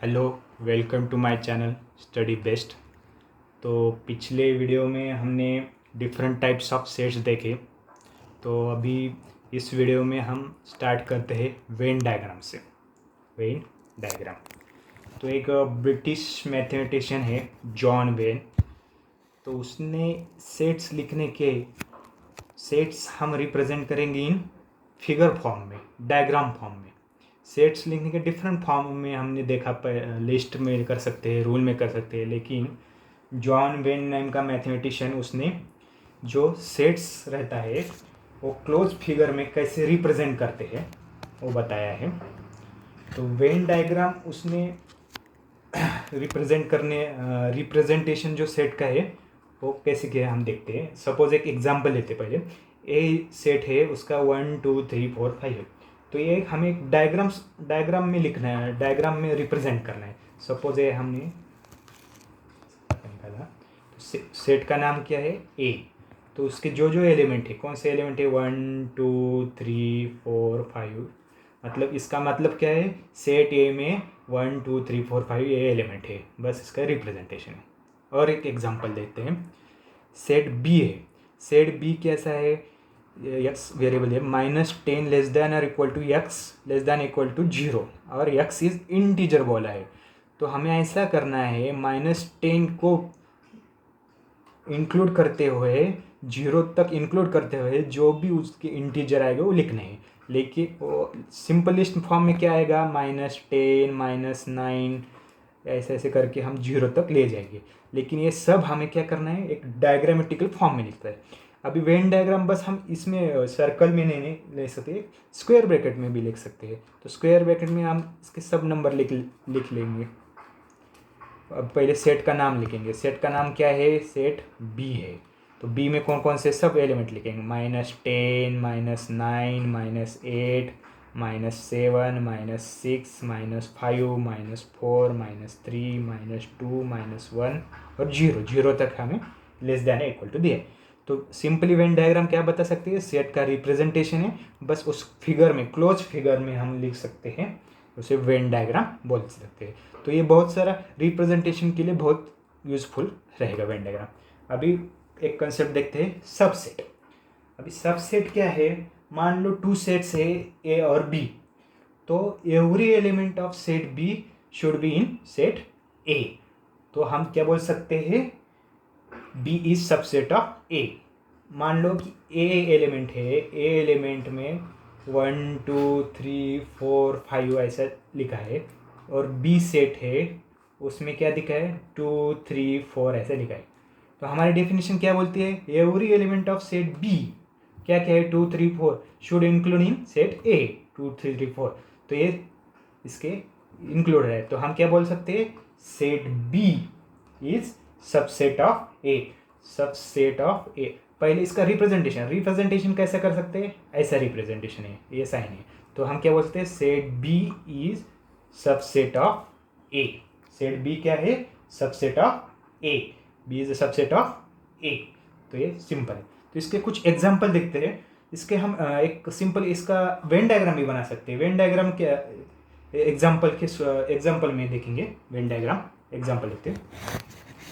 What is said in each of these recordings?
Hello, welcome to my channel study best. तो पिछले video में हमने डिफरेंट टाइप्स ऑफ सेट्स देखे। तो अभी इस वीडियो में हम स्टार्ट करते हैं वेन डायग्राम से। वेन डायग्राम तो एक ब्रिटिश मैथमेटिशियन है जॉन वेन। तो उसने सेट्स लिखने के सेट्स हम रिप्रेजेंट करेंगे इन फिगर फॉर्म में, डायग्राम फॉर्म में। सेट्स लिखने के डिफरेंट फॉर्म में हमने देखा, लिस्ट में कर सकते हैं, रूल में कर सकते हैं, लेकिन जॉन वेन नाम का मैथमेटिशियन उसने जो सेट्स रहता है वो क्लोज फिगर में कैसे रिप्रेजेंट करते हैं वो बताया है। तो वेन डायग्राम उसने रिप्रेजेंटेशन जो सेट का है वो कैसे किया हम देखते हैं। सपोज एक एग्जांपल लेते पहले। ए सेट है, उसका 1 2 3 4 5 है। तो ये हमें एक डायग्राम में लिखना है, डायग्राम में रिप्रेजेंट करना है। सपोज ये हमने निकाला, तो सेट का नाम क्या है ए। तो उसके जो जो एलिमेंट है, कौन से एलिमेंट है 1 2 3 4 5। मतलब इसका मतलब क्या है, सेट ए में 1 2 3 4 5 ये एलिमेंट है, बस इसका रिप्रेजेंटेशन है। और एक एग्जांपल देखते हैं। सेट बी है। सेट बी कैसा है, एक्स वेरिएबल है, -10 लेस देन और equal to x less than equal to 0 और एक्स इज इंटीजर बोला है। तो हमें ऐसा करना है, -10 को इंक्लूड करते हुए 0 तक इंक्लूड करते हुए जो भी उसके इंटीजर आएगा वो लिखने हैं। लेकिन वो सिंपलेस्ट फॉर्म में क्या आएगा, -10 -9 ऐसे ऐसे करके हम 0 तक ले जाएंगे। लेकिन ये सब हमें क्या करना है, एक डायग्रामेटिकल फॉर्म में लिखता है। अभी वेन डायग्राम बस हम इसमें सर्कल में नहीं ले सकते, स्क्वायर ब्रैकेट में भी लिख सकते हैं। तो स्क्वायर ब्रैकेट में हम इसके सब नंबर लिख लेंगे। अब पहले सेट का नाम लिखेंगे। सेट का नाम क्या है, सेट बी है। तो बी में कौन कौन से सब एलिमेंट लिखेंगे, -10 -9 -8 -7 -6 -5 -4 -3 -2 -1 और 0 तक हमें लेस देन इक्वल टू दिया। तो सिंपली वेन डायग्राम क्या बता सकते हैं, सेट का रिप्रेजेंटेशन है। बस उस फिगर में, क्लोज फिगर में हम लिख सकते हैं, उसे वेन डायग्राम बोल सकते हैं। तो ये बहुत सारा रिप्रेजेंटेशन के लिए बहुत यूजफुल रहेगा वेन डायग्राम। अभी एक कंसेप्ट देखते हैं, सबसेट। अभी सबसेट क्या है, मान लो 2 सेट्स है ए और बी। तो every element of set B should be in set A. तो हम क्या बोल सकते हैं, B is subset of A. मान लो कि ए एलिमेंट है, ए एलिमेंट में 1 2 3 4 5 ऐसा लिखा है, और बी सेट है उसमें क्या दिखा है 2 3 4 ऐसा लिखा है। तो हमारी डेफिनेशन क्या बोलती है, every element of set B क्या क्या है 2 3 4 should include in set A 2 3 3 4। तो ये इसके इंक्लूड है। तो हम क्या बोल सकते हैं, set B is subset of A. Subset of A. पहले इसका रिप्रेजेंटेशन कैसे कर सकते हैं, ऐसा रिप्रेजेंटेशन है, ये साइन है। तो हम क्या बोल सकते हैं, set B is subset of A. Set B क्या है, subset of A. B is a subset of A. तो ये सिंपल है। तो इसके कुछ एग्जांपल देखते हैं। इसके हम एक सिंपल इसका वेन डायग्राम भी बना सकते हैं। वेन डायग्राम क्या एग्जांपल में देखेंगे। वेन डायग्राम एग्जांपल लिखते हैं।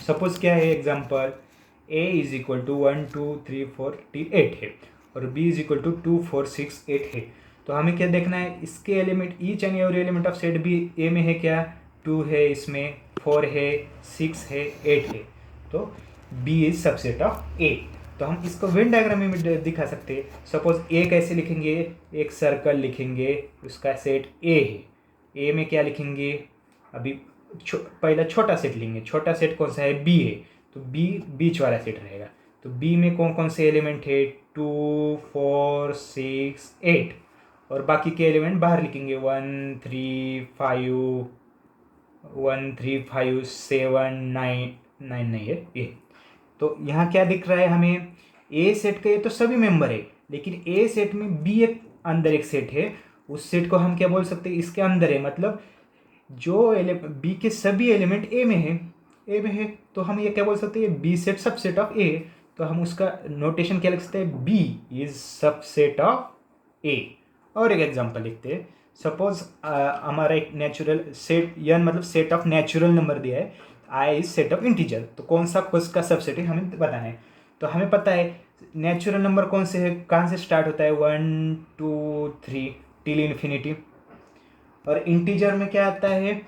सपोज क्या है example, a is equal to 1 2 3 4 8 है और b इज इक्वल टू 2 4 6 8 है। तो हमें क्या देखना है, इसके element, each and every element of set B A में है क्या, 2 है, इसमें 4 है, 6 है, 8 है। तो b is subset of a। तो हम इसको वेन डायग्राम में दिखा सकते हैं। सपोज a कैसे लिखेंगे, एक सर्कल लिखेंगे, उसका सेट a है। a में क्या लिखेंगे, अभी पहला छोटा सेट लेंगे। छोटा सेट कौन सा है, b है। तो b बीच वाला सेट रहेगा। तो b में कौन कौन से एलिमेंट है 2 4 6 8 और बाकी के एलिमेंट बाहर लिखेंगे 1 3 5 7 9 9 नहीं है ये। तो यहाँ क्या दिख रहा है हमें, ए सेट के तो सभी मेंबर है, लेकिन ए सेट में बी एक अंदर एक सेट है। उस सेट को हम क्या बोल सकते हैं, इसके अंदर है, मतलब जो बी के सभी एलिमेंट ए में है। तो हम ये क्या बोल सकते हैं, B set subset of A. तो हम उसका नोटेशन क्या लिख सकते हैं, B is subset of A. और एक एग्जांपल लिखते हैं। सपोज हमारा एक नेचुरल सेट n मतलब सेट ऑफ नेचुरल नंबर दिया है, I is set of integer, तो कौन सा उसका सबसेट है हमें बताना है। तो हमें पता है नेचुरल नंबर कौन से है, कहाँ से स्टार्ट होता है, 1 2 3 टिल इन्फिनिटी। और इंटीजर में क्या आता है,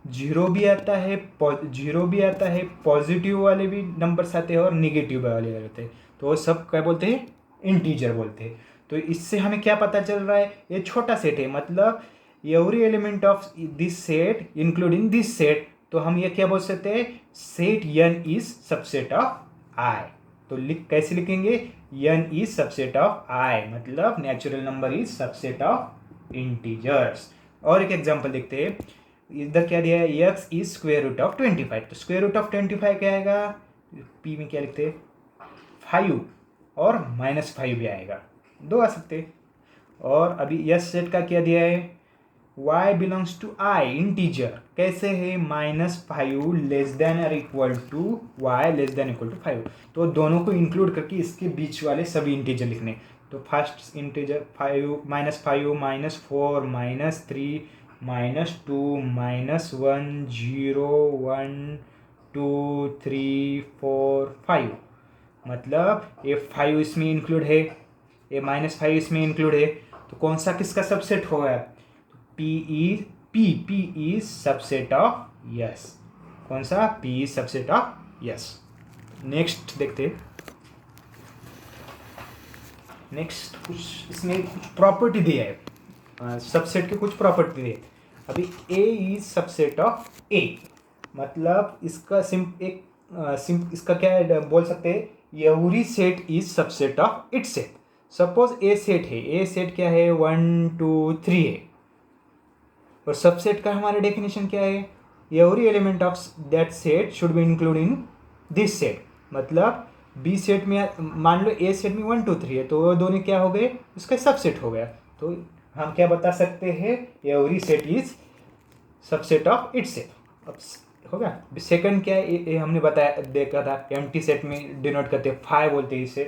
जीरो भी आता है, पॉजिटिव वाले भी नंबर्स आते हैं और निगेटिव वाले आते हैं, तो वो सब क्या बोलते हैं, इंटीजर बोलते हैं। तो इससे हमें क्या पता चल रहा है, ये छोटा सेट है, मतलब every element of this set including this set, तो हम ये क्या बोल सकते हैं, set n is subset of i। तो कैसे लिखेंगे, n is subset of i, मतलब natural number is subset of integers. और एक एग्जांपल देखते हैं, इधर क्या दिया है, x is square root of 25, तो स्क्वायर रूट ऑफ 25 क्या आएगा, p में क्या लिखते हैं 5 और -5 भी आएगा, दो आ सकते। और अभी यस सेट का क्या दिया है, y belongs to i integer, कैसे है, -5 लेस देन और equal to y less than equal to 5, तो दोनों को इंक्लूड करके इसके बीच वाले सभी इंटीजर लिखने। तो फर्स्ट इंटीजर 5 -5 -4 -3 -2 -1 0 1 2 3 4 5, मतलब ये 5 इसमें इंक्लूड है, ये -5 इसमें इंक्लूड है, तो कौन सा किसका सबसेट होगा, P is subset of yes, कौन सा, P is subset of yes. Next देखते, नेक्स्ट कुछ इसमें कुछ प्रॉपर्टी दिया है, सबसेट के कुछ प्रॉपर्टी दिए। अभी A is subset of A, मतलब इसका इसका क्या है, बोल सकते हैं every set is subset of its set. Suppose A set है, A सेट क्या है 1 2 3 है, और सबसेट का हमारा डेफिनेशन क्या है, every element of that set should be include in this set, मतलब बी सेट में मान लो ए सेट में 1 2 3 है, तो वो दोनों क्या हो गए, उसका सबसेट हो गया। तो हम क्या बता सकते हैं, every set is subset of its set. अब होगा सेकंड क्या है, ये हमने बताया देखा था, एम्प्टी सेट में डिनोट करते हैं 5 बोलते हैं इसे।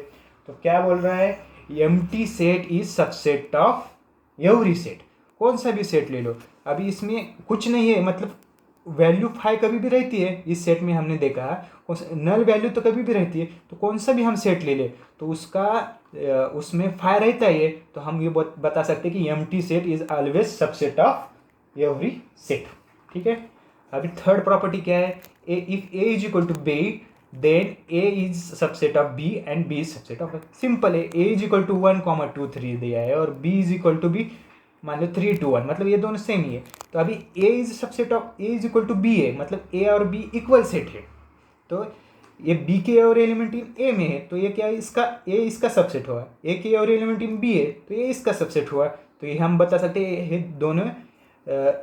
तो क्या बोल रहा है, empty set is subset of every set, कौन सा भी सेट ले लो। अभी इसमें कुछ नहीं है, मतलब वैल्यू 5 कभी भी रहती है इस सेट में, हमने देखा नल वैल्यू तो कभी भी रहती है, तो कौन सा भी हम सेट ले ले तो उसका उसमें 5 रहता है, तो हम ये बता सकते हैं कि empty set is always subset of every set. ठीक है, अभी थर्ड प्रॉपर्टी क्या है, if A is equal to B then A is subset of B and B is subset of A. Simple है, ए इज इक्वल टू 1 2 3 दिया है और B is equal to B मान लो 3 2 1, मतलब ये दोनों सेम ही है। तो अभी A is subset of A is equal to B है, मतलब ए और बी इक्वल सेट है, तो ये बी के और एलिमेंट इन ए में है, तो ये क्या है, इसका ए इसका सबसेट हुआ, ए के और एलिमेंट इन बी है तो ये इसका सबसेट हुआ, तो ये हम बता सकते हैं दोनों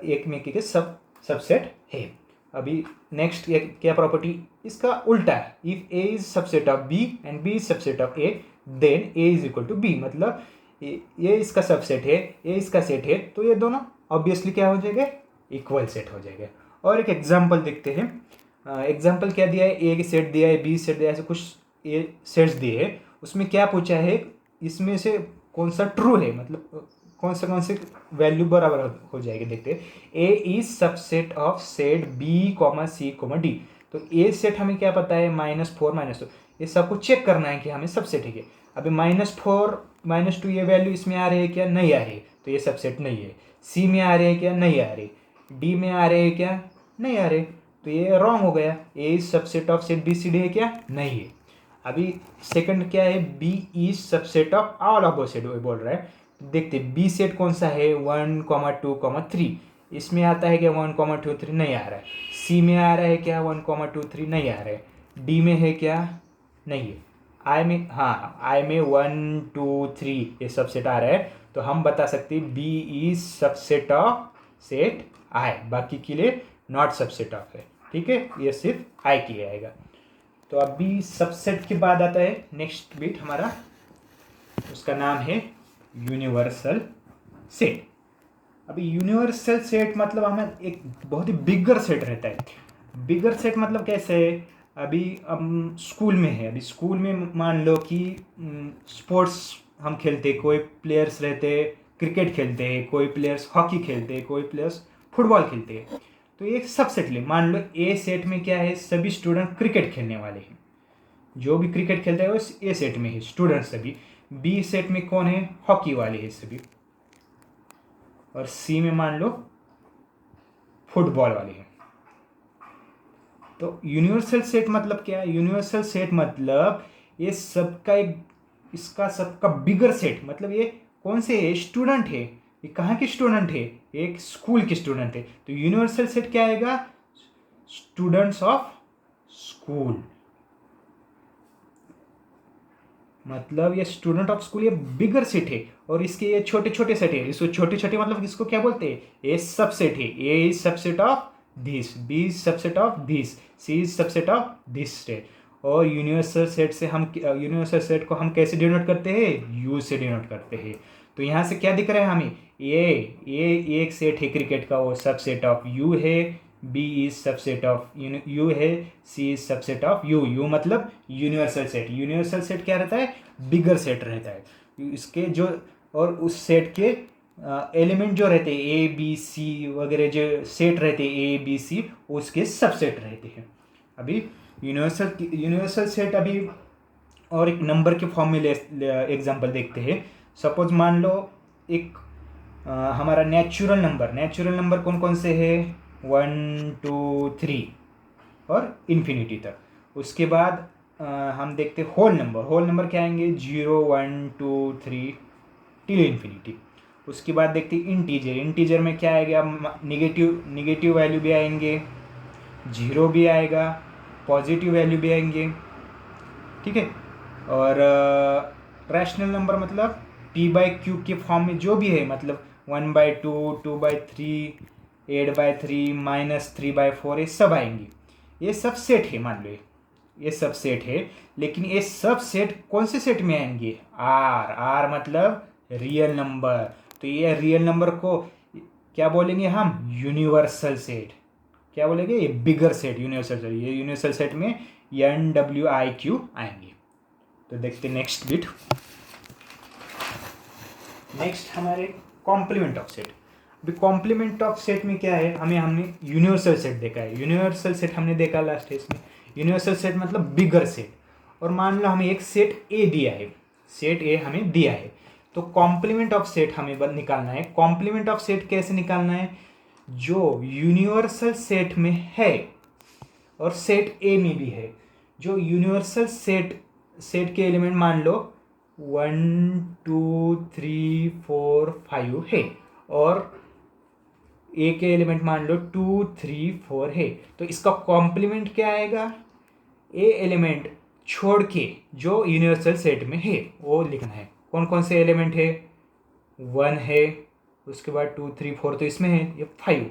एक में के सबसेट है। अभी नेक्स्ट ये क्या प्रॉपर्टी, इसका उल्टा है, if A is subset of B and B is subset of A then A is equal to B, मतलब ये इसका सबसेट है, ये इसका सेट है, तो ये दोनों ऑब्वियसली क्या हो जाएगा, इक्वल सेट हो जाएगा। और एक एग्जांपल देखते हैं, एग्जांपल क्या दिया है, ए की सेट दिया है, बी सेट दिया है, ऐसे कुछ ए सेट्स दिए हैं, उसमें क्या पूछा है, इसमें से कौन सा ट्रू है, मतलब कौन से वैल्यू बराबर हो जाएगी। देखते हैं, A is subset of set B comma C comma D, तो ए सेट हमें क्या पता है -4 -2, ये सब कुछ चेक करना है कि हमें सबसेट है क्या। अभी -4 -2 ये वैल्यू इसमें आ रही है क्या, नहीं आ रही है, तो ये सबसेट नहीं है। सी में आ रहे हैं क्या, नहीं आ रही, डी में आ रहे हैं क्या, नहीं आ रहे, तो ये रॉन्ग हो गया। A is subset of set B C D है क्या, नहीं है। अभी सेकंड क्या है, B is subset of all of set बोल रहा है, देखते बी सेट कौन सा है 1 2 3, इसमें आता है क्या 1 2 3, नहीं आ रहा है। सी में आ रहा है क्या 1 2 3, नहीं आ रहा है। डी में है क्या, नहीं है। आई में, हाँ आई में 1 2 3 ये सबसेट आ रहा है, तो हम बता सकते हैं B is subset of set I, बाकी के लिए नॉट सबसेट ऑफ है। ठीक है, ये सिर्फ आई के लिए आएगा। तो अभी सबसेट के बाद आता है नेक्स्ट बिट हमारा, उसका नाम है यूनिवर्सल सेट। अभी यूनिवर्सल सेट मतलब हमें एक बहुत ही बिगर सेट रहता है। बिगर सेट मतलब कैसे है, अभी हम स्कूल में है, अभी स्कूल में मान लो कि स्पोर्ट्स हम खेलते, कोई प्लेयर्स रहते क्रिकेट खेलते हैं, कोई प्लेयर्स हॉकी खेलते हैं, कोई प्लेयर्स फुटबॉल खेलते हैं। तो एक सबसेट ले, मान लो ए सेट में क्या है, सभी स्टूडेंट क्रिकेट खेलने वाले हैं, जो भी क्रिकेट खेलता है वो ए सेट में है स्टूडेंट सभी। बी सेट में कौन है, हॉकी वाले हैं सभी, और सी में मान लो फुटबॉल वाले हैं। तो यूनिवर्सल सेट मतलब क्या है, यूनिवर्सल सेट मतलब ये सबका एक, इसका सबका बिगर सेट, मतलब ये कौन से है, स्टूडेंट है, ये कहाँ के स्टूडेंट है, एक स्कूल के स्टूडेंट है। तो यूनिवर्सल सेट क्या आएगा, स्टूडेंट्स ऑफ स्कूल, मतलब ये स्टूडेंट ऑफ स्कूल ये बिगर सेट है, और इसके ये छोटे छोटे सेट है, इसको छोटे छोटे मतलब इसको क्या बोलते हैं, ये सबसेट है। A is subset of this, B is subset of this, C is subset of this set. और यूनिवर्सल सेट से हम, यूनिवर्सल सेट को हम कैसे डिनोट करते हैं, यू से डिनोट करते हैं। तो यहाँ से क्या दिख रहा है हमें, ये एक सेट है क्रिकेट का, वो सबसेट ऑफ यू है, B is subset of U है, C is subset of U मतलब यूनिवर्सल सेट। यूनिवर्सल सेट क्या रहता है, बिगर सेट रहता है इसके जो, और उस सेट के एलिमेंट जो रहते हैं ए बी सी वगैरह, जो सेट रहते हैं ए बी सी, उसके सबसेट रहते हैं। अभी यूनिवर्सल सेट अभी और एक नंबर के फॉर्म में एग्जांपल देखते हैं। सपोज मान लो एक हमारा नेचुरल नंबर कौन कौन से है, 1 2 3 और इन्फिनिटी तक। उसके बाद हम देखते हैं होल नंबर क्या आएंगे, 0 1 2 3 टिल इन्फिनिटी। उसके बाद देखते हैं इंटीजर में क्या आएगा, निगेटिव वैल्यू भी आएंगे, 0 भी आएगा, पॉजिटिव वैल्यू भी आएंगे, ठीक है। और रैशनल नंबर मतलब p/q के फॉर्म में जो भी है, मतलब 1/2 2/3 8/3 -3/4 ये सब आएंगे। ये सब सेट है, मान लो ये सब सेट है, लेकिन ये सब सेट कौन से सेट में आएंगे, आर मतलब रियल नंबर। तो ये रियल नंबर को क्या बोलेंगे हम, यूनिवर्सल सेट। क्या बोलेंगे, ये बिगर सेट यूनिवर्सल सेट, ये यूनिवर्सल सेट में NWIQ आएंगे। तो देखते नेक्स्ट बिट। नेक्स्ट हमारे कॉम्प्लीमेंट ऑफ सेट। अभी कॉम्प्लीमेंट ऑफ सेट में क्या है, हमने यूनिवर्सल सेट देखा है, यूनिवर्सल सेट हमने देखा लास्ट है इसमें। यूनिवर्सल सेट मतलब बिगर सेट, और मान लो हमें एक सेट ए दिया है, सेट ए हमें दिया है, तो कॉम्प्लीमेंट ऑफ सेट हमें निकालना है। कॉम्प्लीमेंट ऑफ सेट कैसे निकालना है, जो यूनिवर्सल सेट में है और सेट ए में भी है। जो यूनिवर्सल सेट के एलिमेंट मान लो 1 2 3 4 5 है, और ए के एलिमेंट मान लो 2 3 4 है, तो इसका कॉम्प्लीमेंट क्या आएगा, ए एलिमेंट छोड़ के जो यूनिवर्सल सेट में है वो लिखना है। कौन कौन से एलिमेंट है, 1 है, उसके बाद 2 3 4 तो इसमें है, ये 5,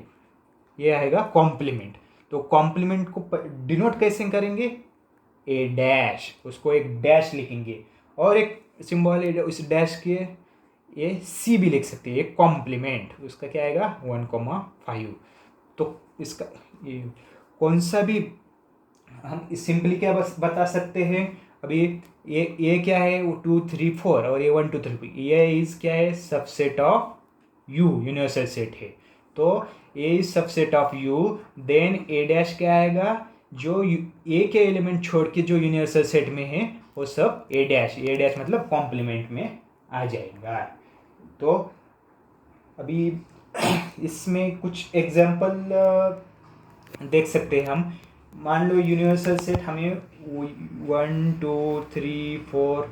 ये आएगा कॉम्प्लीमेंट। तो कॉम्प्लीमेंट को डिनोट कैसे करेंगे, ए डैश, उसको एक डैश लिखेंगे, और एक सिंबल है उस डैश के, ये सी भी लिख सकते हैं, कॉम्प्लीमेंट उसका क्या आएगा 1,5। तो इसका ये कौन सा भी हम सिंपली क्या बस बता सकते हैं, अभी ये क्या है, 2 3 4 और ये 1 2 3, ये इज क्या है, subset of U, universal set है। तो A is subset of U, then A dash क्या आएगा, जो ए के एलिमेंट छोड़ के जो यूनिवर्सल सेट में है वो सब ए डैश मतलब कॉम्प्लीमेंट में आ जाएगा। तो अभी इसमें कुछ एग्जांपल देख सकते हैं हम। मान लो यूनिवर्सल सेट हमें 1 2 3 4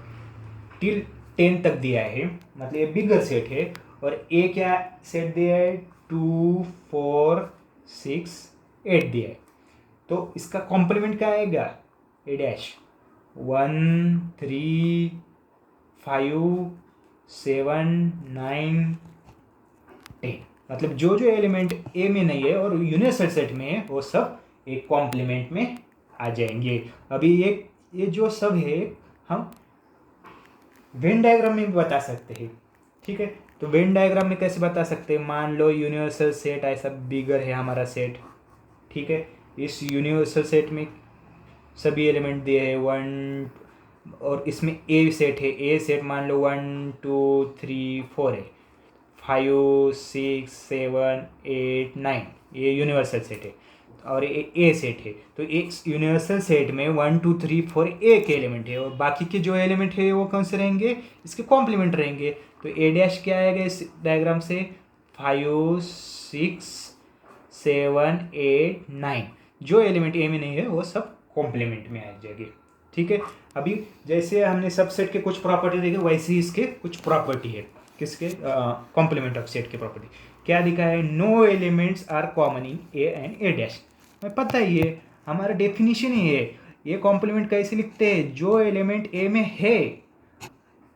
टिल 10 तक दिया है, मतलब ये बिगर सेट है, और ए क्या सेट दिया है, 2 4 6 8 दिया है। तो इसका कॉम्प्लीमेंट क्या आएगा, ए डैश 1 3 5 7 9 10, मतलब जो जो एलिमेंट ए में नहीं है और यूनिवर्सल सेट में है वो सब एक कॉम्प्लीमेंट में आ जाएंगे। अभी ये जो सब है हम वेन डायग्राम में भी बता सकते हैं, ठीक है। तो वेन डायग्राम में कैसे बता सकते हैं, मान लो यूनिवर्सल सेट ऐसा बिगर है हमारा सेट, ठीक है। इस यूनिवर्सल सेट में सभी एलिमेंट दिए हैं 1, और इसमें ए सेट है, ए सेट मान लो 1 2 3 4 है, 5 6 7 8 9, ये यूनिवर्सल सेट है और ये ए सेट है। तो एक यूनिवर्सल सेट में 1 2 3 4 एक एलिमेंट है और बाकी के जो एलिमेंट है वो कौन से रहेंगे, इसके कॉम्प्लीमेंट रहेंगे। तो ए डैश क्या आएगा इस डायग्राम से, 5 6 7 8 9, जो एलिमेंट ए में नहीं है वो सब कॉम्प्लीमेंट में आ जाएगी। ठीक है, अभी जैसे हमने सबसेट के कुछ प्रॉपर्टी देखे वैसे ही इसके कुछ प्रॉपर्टी है, किसके कॉम्प्लीमेंट ऑफ सेट की प्रॉपर्टी क्या दिखा है, no elements are common in A and A dash. हमें पता ही है, हमारा डेफिनेशन ही है। ये कॉम्प्लीमेंट कैसे लिखते हैं, जो एलिमेंट ए में है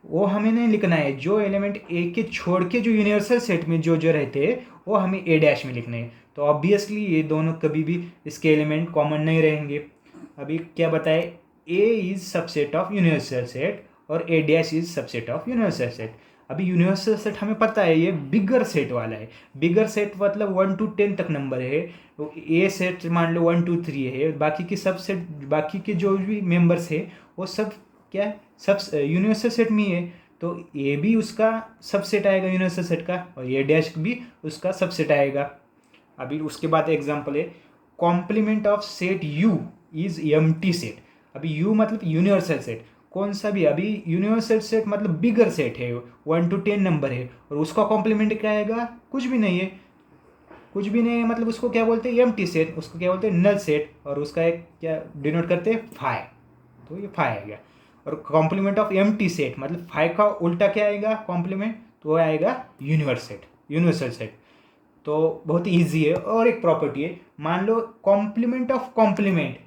वो हमें नहीं लिखना है, जो एलिमेंट ए के छोड़ के जो यूनिवर्सल सेट में जो जो रहते हैं वो हमें ए डैश में लिखने हैं। तो ऑब्वियसली ये दोनों कभी भी इसके एलिमेंट कॉमन नहीं रहेंगे। अभी क्या बताए, A is subset of universal set और A dash is subset of universal set. अभी यूनिवर्सल सेट हमें पता है ये बिगर सेट वाला है, बिगर सेट मतलब 1 to 10 तक नंबर है। तो ए सेट मान लो 1 2 3 है, बाकी की सब सेट, बाकी के जो भी मेंबर्स है वो सब क्या है, सब यूनिवर्सल सेट में ही है। तो ए भी उसका सबसेट आएगा यूनिवर्सल सेट का और ए डैश भी उसका सबसेट आएगा। अभी उसके बाद एग्जांपल है, complement of set U is empty set. अभी यू मतलब यूनिवर्सल सेट, कौन सा भी, अभी यूनिवर्सल सेट मतलब बिगर सेट है, 1 to 10 नंबर है और उसका कॉम्प्लीमेंट क्या आएगा, कुछ भी नहीं है। कुछ भी नहीं है मतलब उसको क्या बोलते हैं, एम्प्टी सेट, उसको क्या बोलते हैं, नल सेट, और उसका एक क्या डिनोट करते हैं, फाइ। तो ये फाइ आ गया। और कॉम्प्लीमेंट ऑफ एम्प्टी सेट मतलब फाइ का उल्टा क्या आएगा कॉम्प्लीमेंट, तो वो आएगा यूनिवर्सल सेट। तो बहुत ही ईजी है। और एक प्रॉपर्टी है, मान लो कॉम्प्लीमेंट ऑफ कॉम्प्लीमेंट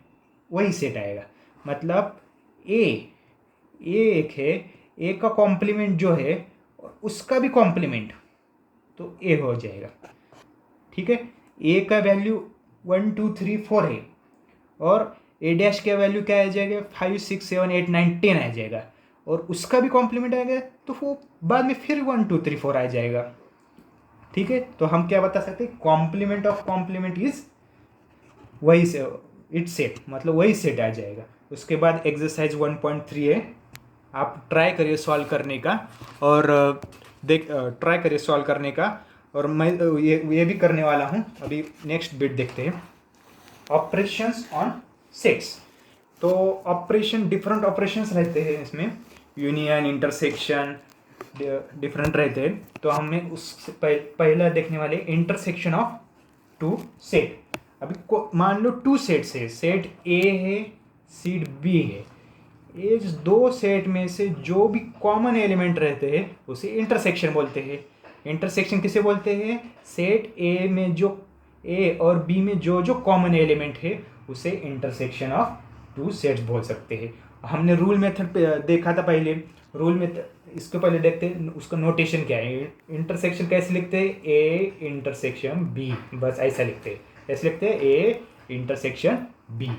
वही सेट आएगा, मतलब ए एक है, ए का कॉम्प्लीमेंट जो है उसका भी कॉम्प्लीमेंट, तो ए हो जाएगा। ठीक है, ए का वैल्यू 1 2 3 4 है और ए डैश का वैल्यू क्या आ जाएगा, 5 6 7 8 9 10 आ जाएगा और उसका भी कॉम्प्लीमेंट आएगा, तो वो बाद में फिर 1 2 3 4 आ जाएगा। ठीक है, तो हम क्या बता सकते हैं, कॉम्प्लीमेंट ऑफ कॉम्प्लीमेंट इज वही से इट्स सेट, मतलब वही सेट आ जाएगा। उसके बाद एक्सरसाइज 1.3 है, आप ट्राई करिए सॉल्व करने का और ट्राई करिए सॉल्व करने का, और मैं ये भी करने वाला हूँ। अभी नेक्स्ट बिट देखते हैं, ऑपरेशंस ऑन सेट्स। तो ऑपरेशन, डिफरेंट ऑपरेशंस रहते हैं इसमें, यूनियन, इंटरसेक्शन, डिफरेंट रहते हैं। तो हमें उससे पहला देखने वाले इंटरसेक्शन ऑफ टू सेट। अभी मान लो टू सेट्स है, सेट ए है, सेट बी है। इस दो सेट में से जो भी कॉमन एलिमेंट रहते हैं उसे इंटरसेक्शन बोलते हैं। इंटरसेक्शन किसे बोलते हैं, सेट ए में जो ए और बी में जो जो कॉमन एलिमेंट है उसे इंटरसेक्शन ऑफ टू सेट्स बोल सकते हैं। हमने रूल मेथड देखा था पहले, रूल मेथड, इसके पहले देखते हैं उसका नोटेशन क्या है। इंटरसेक्शन कैसे लिखते हैं, ए इंटरसेक्शन बी, बस ऐसा लिखते हैं, ऐसे लिखते हैं ए इंटरसेक्शन बी।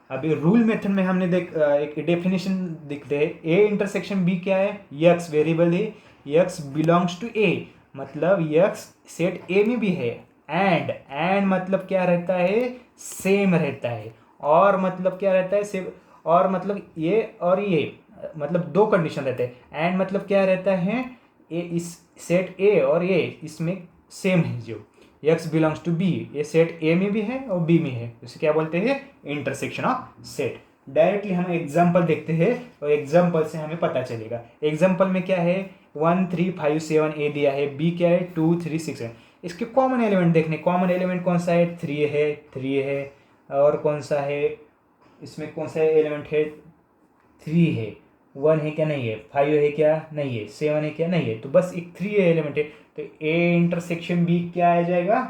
अभी रूल मेथड में हमने एक डेफिनेशन दिखते हैं, ए इंटरसेक्शन बी क्या है, यक्स वेरिएबल है, यक्स बिलोंग्स टू ए, मतलब यक्स सेट ए में भी है, एंड मतलब क्या रहता है, सेम रहता है, और मतलब क्या रहता है, सेम, और मतलब ये और ये मतलब दो कंडीशन रहते हैं। एंड मतलब क्या रहता है, ए इस सेट ए और ए इसमें सेम है, जो एक्स बिलोंग्स टू बी, ये सेट ए में भी है और बी में है, इसे क्या बोलते हैं, इंटरसेक्शन ऑफ सेट। डायरेक्टली हम एग्जांपल देखते हैं और एग्जांपल से हमें पता चलेगा। एग्जांपल में क्या है, 1 3 5 7 ए दिया है, बी क्या है 2 3 6 है। इसके कॉमन एलिमेंट देखने, कॉमन एलिमेंट कौन सा है, 3 है, और कौन सा है, इसमें कौन सा एलिमेंट है, 3 है, 1 है क्या, नहीं है, 5 है क्या, नहीं है, 7 है क्या, नहीं है, तो बस एक 3 एलिमेंट है। तो ए इंटरसेक्शन बी क्या आ जाएगा,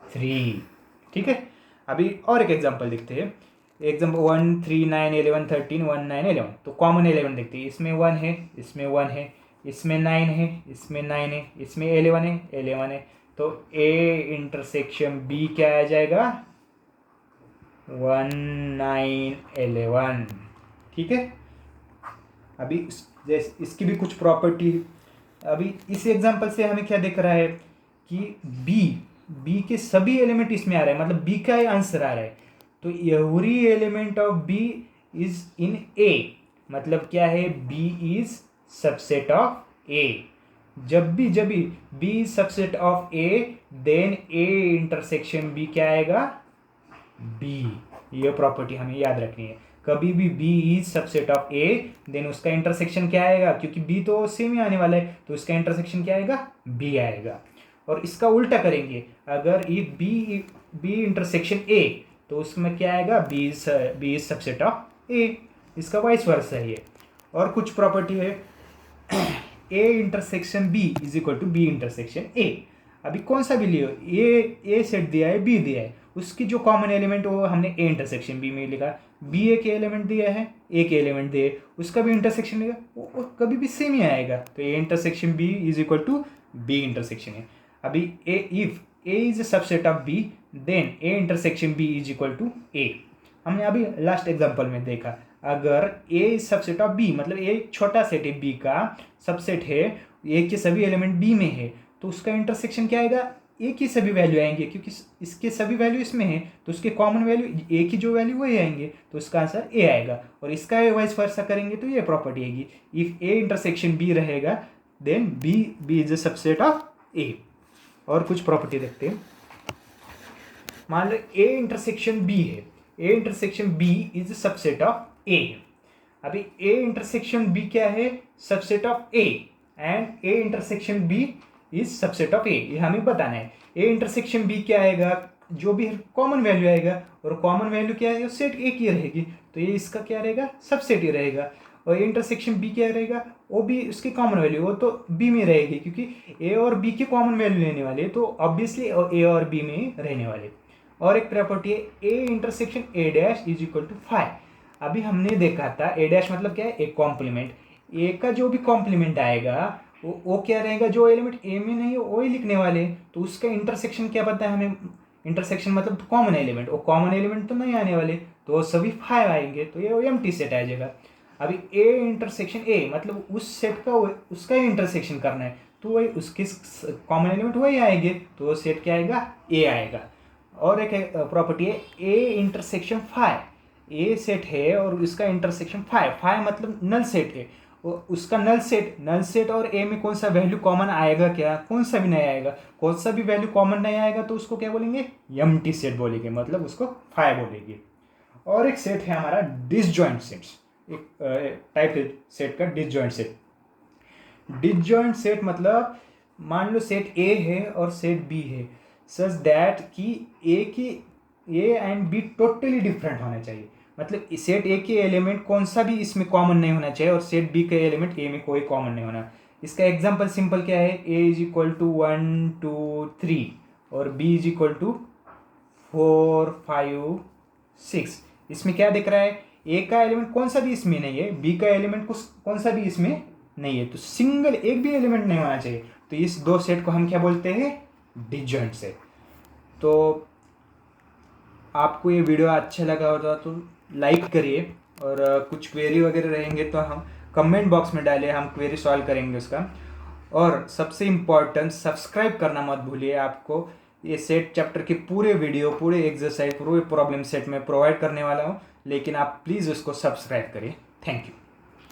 3। ठीक है, अभी और एक एग्जांपल देखते हैं। एग्जांपल 1 3 9 11 13 1 9 11, तो कॉमन एलिमेंट देखते हैं, इसमें 1 है, इसमें 1 है, इसमें 9 है, इसमें 9 है, इसमें 11 है, 11 है। तो ए इंटरसेक्शन बी क्या आ जाएगा, 1 9 11। ठीक है, अभी जैसे इसकी भी कुछ प्रॉपर्टी, अभी इस एग्जांपल से हमें क्या दिख रहा है कि बी के सभी एलिमेंट इसमें आ रहे हैं, मतलब बी का ही आंसर आ रहा है। तो every element of B is in A, मतलब क्या है, B is subset of A. जब भी B is subset of A, then A intersection B क्या आएगा, बी। ये प्रॉपर्टी हमें याद रखनी है। कभी भी B is subset of A, then उसका इंटरसेक्शन क्या आएगा, क्योंकि बी तो सेम ही आने वाला है तो उसका इंटरसेक्शन क्या आएगा, बी आएगा। और इसका उल्टा करेंगे, अगर इफ बी इंटरसेक्शन ए, तो उसमें क्या आएगा, B is subset of A. इसका वाइस वर्सा है ये। और कुछ प्रॉपर्टी है, A intersection B is equal to B intersection A. अभी कौन सा भी लियो, ए सेट दिया है, बी दिया है, उसकी जो कॉमन एलिमेंट वो हमने ए इंटरसेक्शन बी में लिखा। बी ए के एलिमेंट दिया है, ए के एलिमेंट दिए, उसका भी इंटरसेक्शन लिखा, वो कभी भी सेम ही आएगा। तो A intersection B is equal to B intersection है। अभी if A is a subset of B, then A intersection B is equal to A. हमने अभी लास्ट एग्जांपल में देखा, अगर A is subset of B, मतलब ए छोटा set है बी का, सबसेट है, ए के सभी एलिमेंट बी में है, तो उसका इंटरसेक्शन क्या आएगा, ए की सभी वैल्यू आएंगे, क्योंकि इसके सभी वैल्यू इसमें है तो उसके कॉमन वैल्यू ए की जो वैल्यू वही आएंगे, तो इसका आंसर ए आएगा। और इसका वाइस वर्सा करेंगे तो ये प्रॉपर्टी आएगी, इफ ए इंटरसेक्शन बी रहेगा, then B is a subset of A. और कुछ प्रॉपर्टी देखते हैं। मान लो ए इंटरसेक्शन बी है, A intersection B is subset of A. अभी ए इंटरसेक्शन बी क्या है, subset of A, and A intersection B is subset of A, ये हमें बताना है। ए इंटरसेक्शन बी क्या आएगा, जो भी कॉमन वैल्यू आएगा, और कॉमन वैल्यू क्या है, सेट ए की रहेगी, तो ये इसका क्या रहेगा, सबसेट ही रहेगा। और ए इंटरसेक्शन बी क्या रहेगा, वो भी उसकी कॉमन वैल्यू, वो तो बी में रहेगी, क्योंकि ए और बी की कॉमन वैल्यू लेने वाले, तो ऑब्वियसली ए और बी में रहने वाले। और एक प्रॉपर्टी है, A intersection A dash is equal to 5। अभी हमने देखा था ए डैश मतलब क्या है, एक कॉम्प्लीमेंट। ए का जो भी कॉम्प्लीमेंट आएगा वो क्या रहेगा, जो एलिमेंट ए में नहीं है वो ही लिखने वाले, तो उसका इंटरसेक्शन क्या पता है हमें, इंटरसेक्शन मतलब कॉमन एलिमेंट, वो कॉमन एलिमेंट तो नहीं आने वाले, तो वो सभी 5 आएंगे, तो ये एम्प्टी सेट आ जाएगा। अभी ए इंटरसेक्शन ए मतलब उस सेट का उसका ही इंटरसेक्शन करना है, तो वही उसके कॉमन एलिमेंट वही आएंगे, तो वो सेट क्या आएगा, ए आएगा। और एक प्रॉपर्टी है, ए इंटरसेक्शन 5, ए सेट है और इसका इंटरसेक्शन 5 मतलब नल सेट है, उसका नल सेट और ए में कौन सा वैल्यू कॉमन आएगा, क्या कौन सा भी नहीं आएगा, कौन सा भी वैल्यू कॉमन नहीं आएगा तो उसको क्या बोलेंगे, एम्प्टी सेट बोलेंगे, मतलब उसको 5 बोलेंगे। और एक सेट है हमारा डिसजॉइंट सेट्स, एक टाइप है सेट का डिसजॉइंट सेट। डिसजॉइंट सेट मतलब मान लो सेट ए है और सेट बी है, सच दैट कि A and be totally different होना चाहिए, मतलब सेट ए के एलिमेंट कौन सा भी इसमें कॉमन नहीं होना चाहिए और सेट बी के एलिमेंट ए में कोई कॉमन नहीं होना। इसका एग्जांपल सिंपल क्या है, ए इज इक्वल टू 1 2 3 और बी इज इक्वल टू 4 5 6। इसमें क्या दिख रहा है, ए का एलिमेंट कौन सा भी इसमें नहीं है, बी का एलिमेंट कौन सा भी इसमें नहीं है, तो सिंगल एक भी एलिमेंट नहीं होना चाहिए, तो इस दो सेट को हम क्या बोलते हैं, डिसजॉइंट सेट। तो आपको ये वीडियो अच्छा लगा होगा तो लाइक करिए, और कुछ क्वेरी वगैरह रहेंगे तो हम कमेंट बॉक्स में डालिए, हम क्वेरी सॉल्व करेंगे उसका। और सबसे इम्पॉर्टेंट, सब्सक्राइब करना मत भूलिए। आपको ये सेट चैप्टर के पूरे वीडियो, पूरे एक्सरसाइज, पूरे प्रॉब्लम सेट में प्रोवाइड करने वाला हूँ, लेकिन आप प्लीज़ उसको सब्सक्राइब करिए। Thank you.